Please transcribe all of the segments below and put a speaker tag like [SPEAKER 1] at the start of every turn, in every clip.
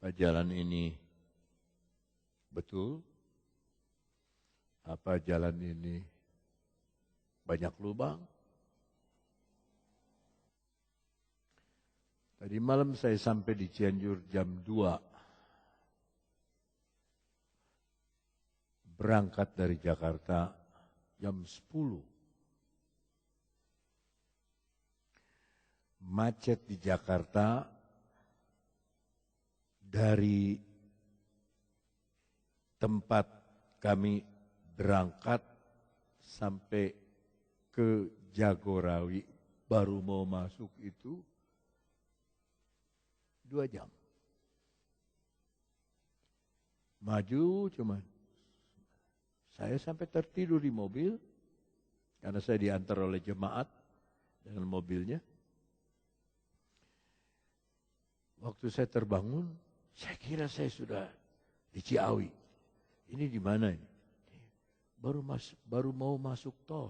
[SPEAKER 1] Apa jalan ini betul? Apa jalan ini banyak lubang? Tadi malam saya sampai di Cianjur jam 2. Berangkat dari Jakarta jam 10. Macet di Jakarta dari tempat kami berangkat sampai ke Jagorawi, baru mau masuk itu 2 jam. Maju cuman. Saya sampai tertidur di mobil, karena saya diantar oleh jemaat dengan mobilnya. Waktu saya terbangun, saya kira saya sudah di Ciawi. Ini di mana ini? Baru mau masuk tol.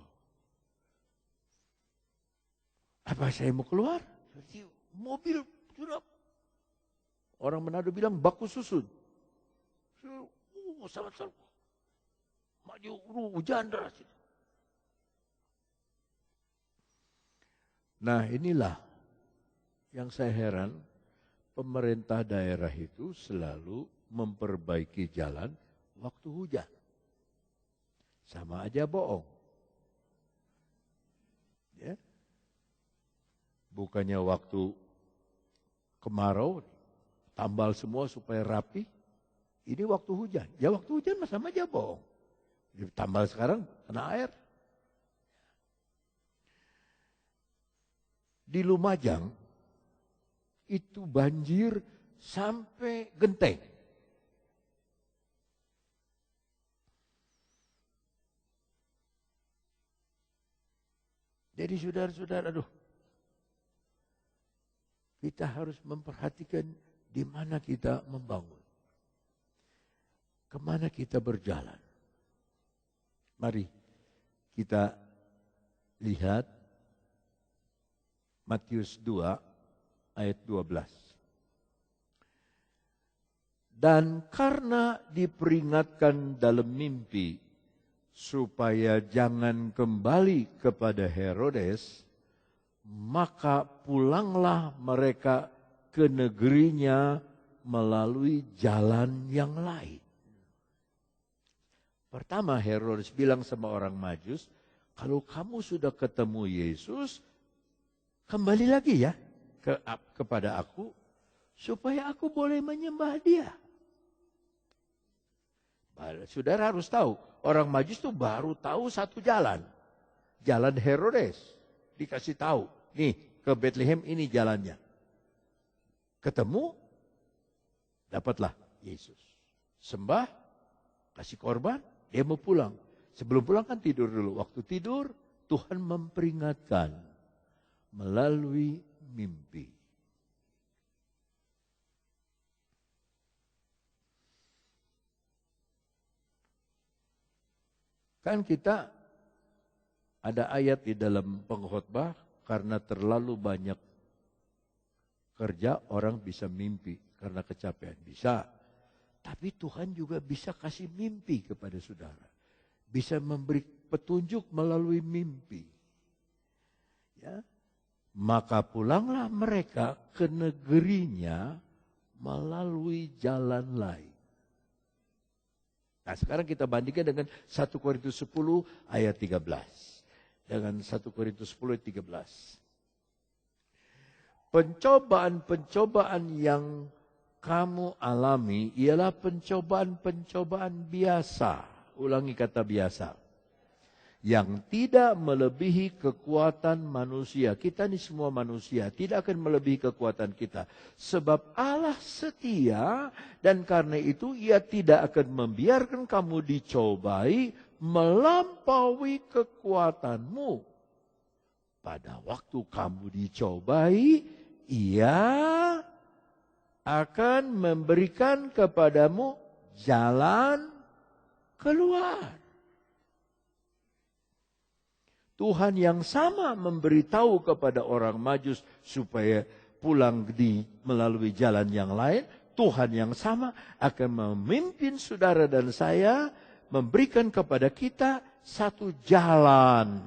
[SPEAKER 1] Apa saya mau keluar? Mobil sudah. Orang Manado bilang baku susun. Sama-sama. Maju hujan deras. Nah inilah yang saya heran. Pemerintah daerah itu selalu memperbaiki jalan waktu hujan. Sama aja bohong. Ya. Bukannya waktu kemarau, tambal semua supaya rapi. Ini waktu hujan. Ya waktu hujan sama aja bohong. Tambal sekarang kena air. Di Lumajang itu banjir sampai genteng. Jadi saudara-saudara, kita harus memperhatikan di mana kita membangun. Kemana kita berjalan. Mari kita lihat Matius 2 ayat 12. Dan karena diperingatkan dalam mimpi supaya jangan kembali kepada Herodes, maka pulanglah mereka ke negerinya melalui jalan yang lain. Pertama Herodes bilang sama orang Majus, kalau kamu sudah ketemu Yesus, kembali lagi ya kepada aku, supaya aku boleh menyembah dia. Saudara harus tahu, orang Majus itu baru tahu satu jalan. Jalan Herodes. Dikasih tahu, nih ke Bethlehem ini jalannya. Ketemu, dapatlah Yesus. Sembah, kasih korban, dia mau pulang. Sebelum pulang kan tidur dulu. Waktu tidur, Tuhan memperingatkan melalui mimpi. Kan kita ada ayat di dalam pengkhotbah, karena terlalu banyak kerja orang bisa mimpi karena kecapean. Bisa. Tapi Tuhan juga bisa kasih mimpi kepada saudara. Bisa memberi petunjuk melalui mimpi. Ya. Maka pulanglah mereka ke negerinya melalui jalan lain. Nah sekarang kita bandingkan dengan 1 Korintus 10 ayat 13. Dengan 1 Korintus 10 ayat 13. Pencobaan-pencobaan yang kamu alami ialah pencobaan-pencobaan biasa. Ulangi kata biasa. Yang tidak melebihi kekuatan manusia. Kita ini semua manusia, tidak akan melebihi kekuatan kita. Sebab Allah setia dan karena itu Ia tidak akan membiarkan kamu dicobai melampaui kekuatanmu. Pada waktu kamu dicobai, Ia akan memberikan kepadamu jalan keluar. Tuhan yang sama memberitahu kepada orang Majus supaya pulang melalui jalan yang lain. Tuhan yang sama akan memimpin saudara dan saya, memberikan kepada kita satu jalan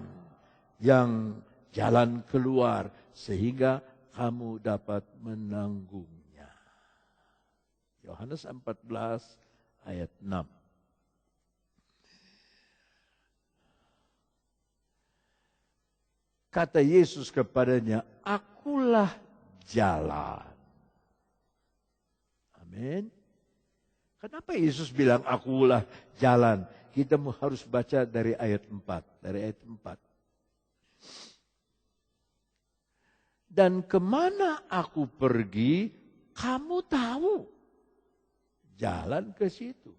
[SPEAKER 1] yang jalan keluar sehingga kamu dapat menanggungnya. Yohanes 14 ayat 6. Kata Yesus kepadanya, "Akulah jalan." Amin. Kenapa Yesus bilang akulah jalan? Kita harus baca dari ayat 4. Dari ayat 4. Dan kemana aku pergi, kamu tahu. Jalan ke situ.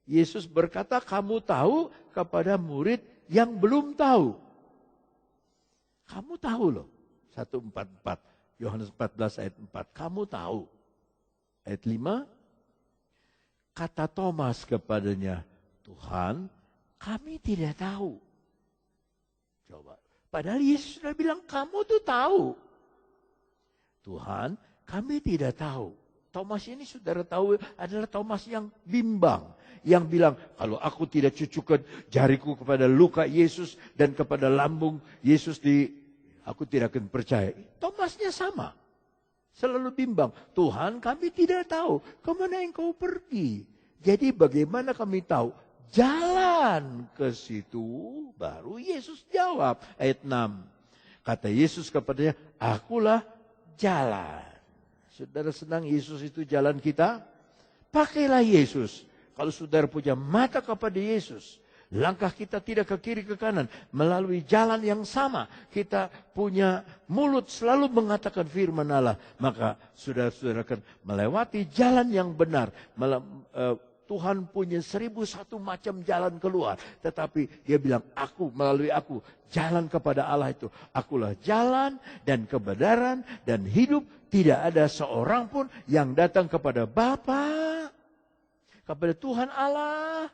[SPEAKER 1] Yesus berkata, kamu tahu kepada murid yang belum tahu. Kamu tahu loh. 144. Yohanes 14 ayat 4. Kamu tahu. Ayat 5. Kata Thomas kepadanya, Tuhan, kami tidak tahu. Coba. Padahal Yesus sudah bilang, kamu tuh tahu. Tuhan, kami tidak tahu. Thomas ini saudara tahu adalah Thomas yang bimbang. Yang bilang, kalau aku tidak cucukkan jariku kepada luka Yesus dan kepada lambung Yesus aku tidak akan percaya. Thomasnya sama. Selalu bimbang. Tuhan, kami tidak tahu kemana engkau pergi. Jadi bagaimana kami tahu? Jalan ke situ. Baru Yesus jawab. Ayat 6. Kata Yesus kepadanya, akulah jalan. Saudara senang Yesus itu jalan kita? Pakailah Yesus. Kalau saudara punya mata kepada Yesus, langkah kita tidak ke kiri ke kanan, melalui jalan yang sama. Kita punya mulut selalu mengatakan firman Allah. Maka saudara-saudara akan melewati jalan yang benar. Tuhan punya 1001 macam jalan keluar. Tetapi dia bilang, melalui aku, jalan kepada Allah itu. Akulah jalan dan kebenaran dan hidup. Tidak ada seorang pun yang datang kepada Bapa, kepada Tuhan Allah,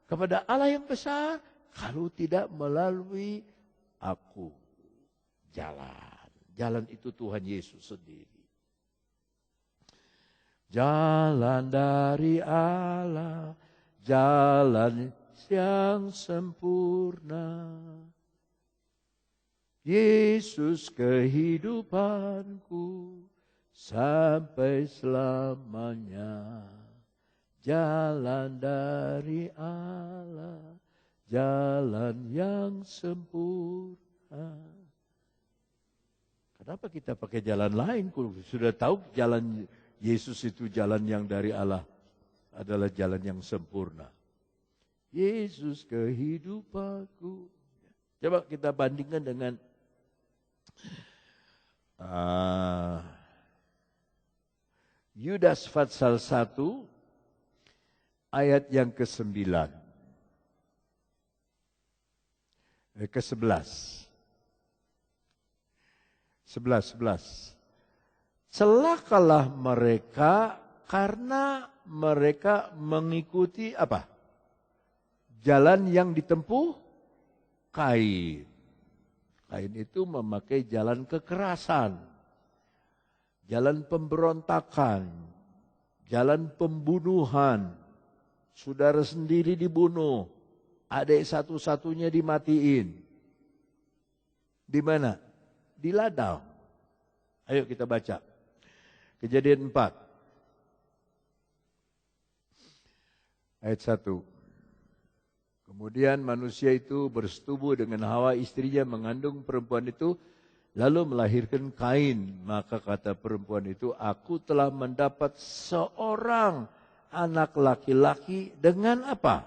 [SPEAKER 1] kepada Allah yang besar, kalau tidak melalui aku. Jalan itu Tuhan Yesus sendiri. Jalan dari Allah, jalan yang sempurna. Yesus kehidupanku sampai selamanya. Jalan dari Allah, jalan yang sempurna. Kenapa kita pakai jalan lain? Sudah tahu jalan Yesus itu jalan yang dari Allah adalah jalan yang sempurna. Yesus kehidupanku. Coba kita bandingkan dengan Yudas Fatsal 1 ayat yang ke-9. Ke-11. 11. Celakalah mereka karena mereka mengikuti apa? Jalan yang ditempuh Kain. Kain itu memakai jalan kekerasan, jalan pemberontakan, jalan pembunuhan. Saudara sendiri dibunuh, adik satu-satunya dimatiin. Di mana? Di ladang. Ayo kita baca. Kejadian 4. Ayat 1. Kemudian manusia itu bersetubuh dengan Hawa istrinya, mengandung perempuan itu, lalu melahirkan Kain. Maka kata perempuan itu, aku telah mendapat seorang anak laki-laki dengan apa?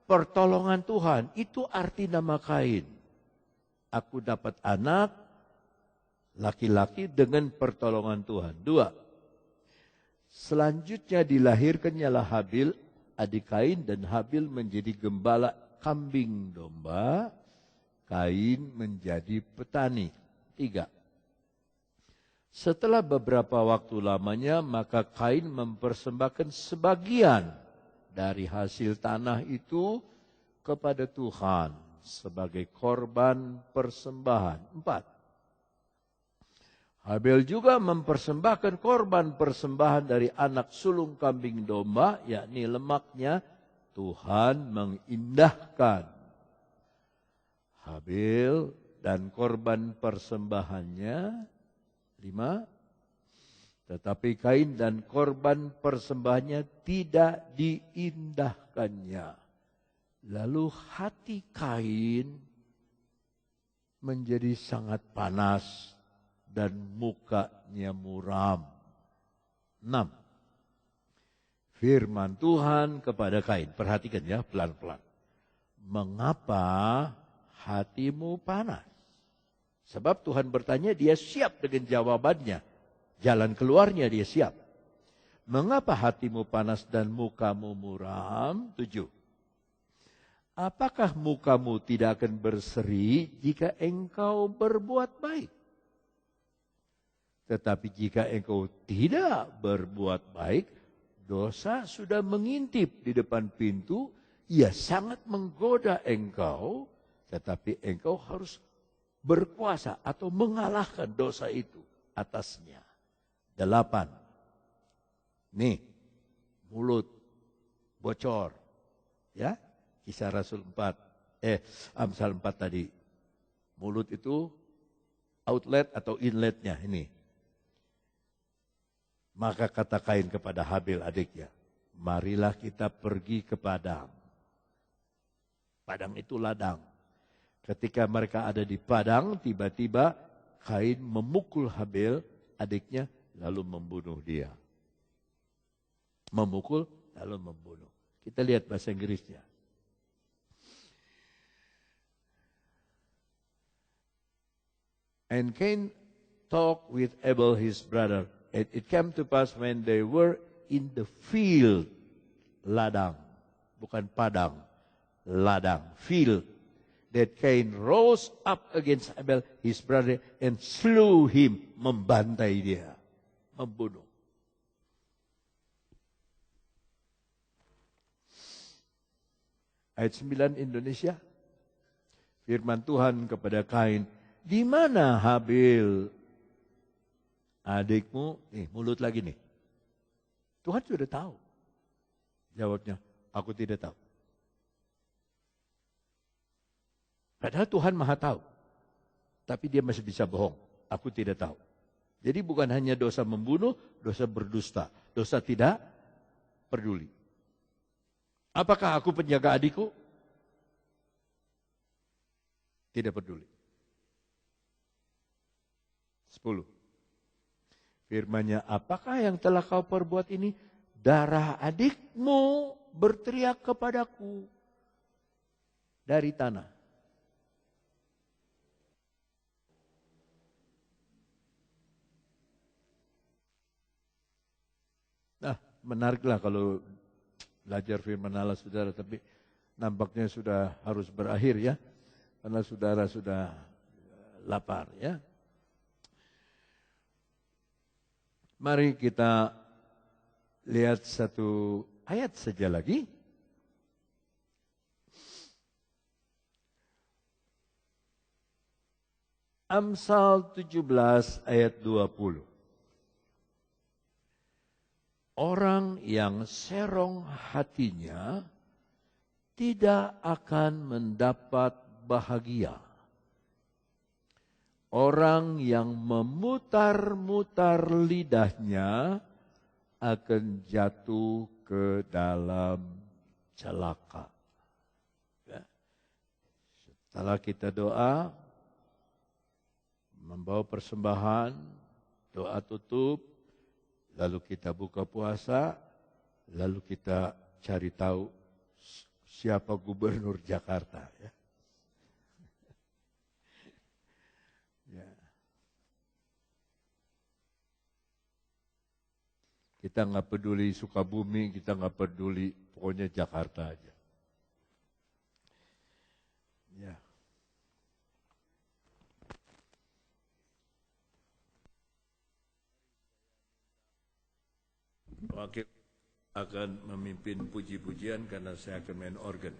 [SPEAKER 1] Pertolongan Tuhan. Itu arti nama Kain. Aku dapat anak laki-laki dengan pertolongan Tuhan. 2. Selanjutnya dilahirkannya Habil, adik Kain, dan Habil menjadi gembala kambing domba. Kain menjadi petani. 3. Setelah beberapa waktu lamanya, maka Kain mempersembahkan sebagian dari hasil tanah itu kepada Tuhan sebagai korban persembahan. 4. Habel juga mempersembahkan korban persembahan dari anak sulung kambing domba, yakni lemaknya. Tuhan mengindahkan Habel dan korban persembahannya. 5. Tetapi Kain dan korban persembahannya tidak diindahkannya. Lalu hati Kain menjadi sangat panas dan mukanya muram. 6. Firman Tuhan kepada Kain. Perhatikan ya, pelan-pelan. Mengapa hatimu panas? Sebab Tuhan bertanya, dia siap dengan jawabannya. Jalan keluarnya dia siap. Mengapa hatimu panas dan mukamu muram? 7. Apakah mukamu tidak akan berseri jika engkau berbuat baik? Tetapi jika engkau tidak berbuat baik, dosa sudah mengintip di depan pintu, ia sangat menggoda engkau, tetapi engkau harus berkuasa atau mengalahkan dosa itu atasnya. 8. Nih, mulut bocor. Ya, Kisah Rasul 4. Amsal 4 tadi. Mulut itu outlet atau inletnya ini. Maka kata Kain kepada Habel adiknya, marilah kita pergi ke padang. Padang itu ladang. Ketika mereka ada di padang, tiba-tiba Kain memukul Habel adiknya, lalu membunuh dia. Memukul, lalu membunuh. Kita lihat bahasa Inggrisnya. And Cain talked with Abel his brother. It came to pass when they were in the field, ladang, bukan padang, ladang, field, that Cain rose up against Abel his brother and slew him, membantai dia, membunuh. Ayat 9 Indonesia, firman Tuhan kepada Kain, di mana Habel adikmu? Nih, mulut lagi nih. Tuhan sudah tahu. Jawabnya, aku tidak tahu. Padahal Tuhan Maha tahu. Tapi dia masih bisa bohong. Aku tidak tahu. Jadi bukan hanya dosa membunuh, dosa berdusta. Dosa tidak peduli. Apakah aku penjaga adikku? Tidak peduli. 10. Firman-Nya, apakah yang telah kau perbuat ini? Darah adikmu berteriak kepadaku dari tanah. Nah, menariklah kalau belajar firman Allah, saudara, tapi nampaknya sudah harus berakhir ya, karena saudara sudah lapar ya. Mari kita lihat satu ayat saja lagi. Amsal 17 ayat 20. Orang yang serong hatinya tidak akan mendapat bahagia. Orang yang memutar-mutar lidahnya akan jatuh ke dalam celaka. Ya. Setelah kita doa, membawa persembahan, doa tutup, lalu kita buka puasa, lalu kita cari tahu siapa gubernur Jakarta. Ya. Ya. Kita nggak peduli Sukabumi, kita nggak peduli, pokoknya Jakarta aja. Ya. Wakil akan memimpin puji-pujian karena saya akan main organ.